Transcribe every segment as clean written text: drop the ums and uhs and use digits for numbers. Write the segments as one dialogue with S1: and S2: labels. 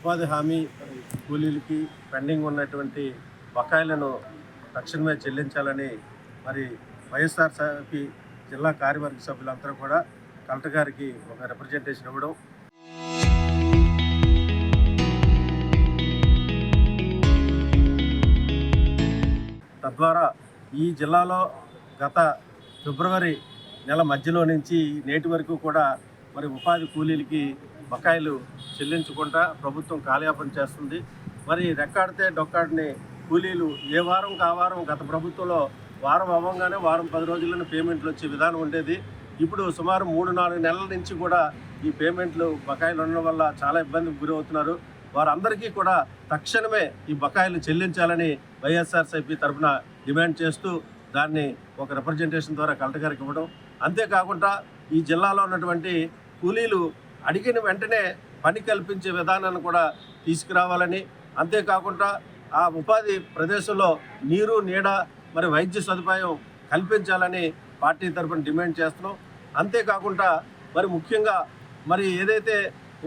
S1: ఉపాధి హామీ కూలీలకి పెండింగ్ ఉన్నటువంటి బకాయిలను తక్షణమే చెల్లించాలని మరి వైఎస్ఆర్సీపీ జిల్లా కార్యవర్గ సభ్యులందరూ కూడా కలెక్టర్ గారికి ఒక రిప్రజెంటేషన్ ఇవ్వడం, తద్వారా ఈ జిల్లాలో గత ఫిబ్రవరి నెల మధ్యలో నుంచి నేటి వరకు కూడా మరి ఉపాధి కూలీలకి బకాయిలు చెల్లించకుండా ప్రభుత్వం కాలయాపన చేస్తుంది. మరి రెక్కాడితే డొక్కాడిని కూలీలు ఏ వారం వారం గత ప్రభుత్వంలో వారం అవ్వగానే వారం 10 రోజుల్లోనే పేమెంట్లు వచ్చే విధానం ఉండేది. ఇప్పుడు సుమారు 3-4 నెలల నుంచి కూడా ఈ పేమెంట్లు బకాయిలు ఉండడం వల్ల చాలా ఇబ్బందికి గురవుతున్నారు. వారందరికీ కూడా తక్షణమే ఈ బకాయిలు చెల్లించాలని వైఎస్ఆర్సీపీ తరఫున డిమాండ్ చేస్తూ దాన్ని ఒక రిప్రజెంటేషన్ ద్వారా కలెక్టర్ గారికి ఇవ్వడం, అంతేకాకుండా ఈ జిల్లాలో ఉన్నటువంటి కూలీలు అడిగిన వెంటనే పని కల్పించే విధానాన్ని కూడా తీసుకురావాలని, అంతేకాకుండా ఆ ఉపాధి ప్రదేశంలో నీరు నీడ మరి వైద్య సదుపాయం కల్పించాలని పార్టీ తరఫున డిమాండ్ చేస్తున్నాం. అంతేకాకుండా మరి ముఖ్యంగా మరి ఏదైతే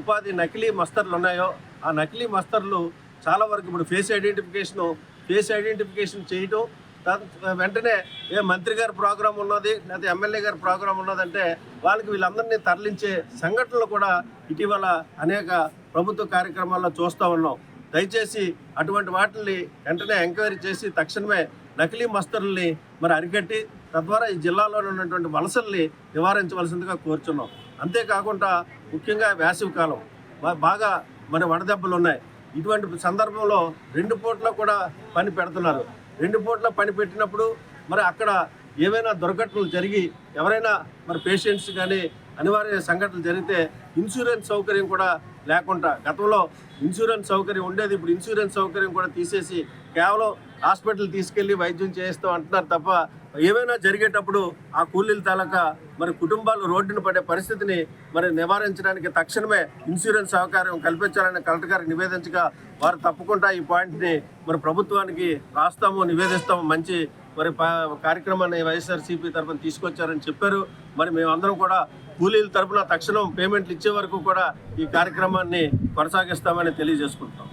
S1: ఉపాధి నకిలీ మస్తర్లు ఉన్నాయో ఆ నకిలీ మస్తర్లు చాలా వరకు ఇప్పుడు ఫేస్ ఐడెంటిఫికేషన్ చేయటం, వెంటనే మంత్రి గారి ప్రోగ్రాం ఉన్నది లేకపోతే ఎమ్మెల్యే గారి ప్రోగ్రాం ఉన్నదంటే వాళ్ళకి వీళ్ళందరినీ తరలించే సంఘటనలు కూడా ఇటీవల అనేక ప్రభుత్వ కార్యక్రమాల్లో చూస్తూ ఉన్నాం. దయచేసి అటువంటి వాటిని వెంటనే ఎంక్వైరీ చేసి తక్షణమే నకిలీ మస్తరుల్ని మరి అరికట్టి తద్వారా ఈ జిల్లాలో ఉన్నటువంటి వలసల్ని నివారించవలసిందిగా కోరుచున్నాం. అంతేకాకుండా ముఖ్యంగా వేసవి కాలం బాగా మరి వడదెబ్బలు ఉన్నాయి. ఇటువంటి సందర్భంలో 2 పూట్ల కూడా పని పెడుతున్నారు. 2 పూట్ల పని పెట్టినప్పుడు మరి అక్కడ ఏవైనా దుర్ఘటనలు జరిగి ఎవరైనా మరి పేషెంట్స్ కానీ అనివార్య సంఘటనలు జరిగితే ఇన్సూరెన్స్ సౌకర్యం కూడా లేకుండా, గతంలో ఇన్సూరెన్స్ సౌకర్యం ఉండేది, ఇప్పుడు ఇన్సూరెన్స్ సౌకర్యం కూడా తీసేసి కేవలం హాస్పిటల్ తీసుకెళ్ళి వైద్యం చేయిస్తాం అంటున్నారు తప్ప ఏమైనా జరిగేటప్పుడు ఆ కూలీల తాలూకా మరి కుటుంబాలు రోడ్డున పడే పరిస్థితిని మరి నివారించడానికి తక్షణమే ఇన్సూరెన్స్ సౌకర్యం కల్పించాలని కలెక్టర్ గారికి నివేదించగా వారు తప్పకుండా ఈ పాయింట్ని మరి ప్రభుత్వానికి నివేదిస్తాము, మంచి మరి కార్యక్రమాన్ని వైఎస్ఆర్సీపీ తరఫున తీసుకొచ్చారని చెప్పారు. మరి మేమందరం కూడా కూలీల తరఫున తక్షణం పేమెంట్లు ఇచ్చే వరకు కూడా ఈ కార్యక్రమాన్ని కొనసాగిస్తామని తెలియజేసుకుంటాం.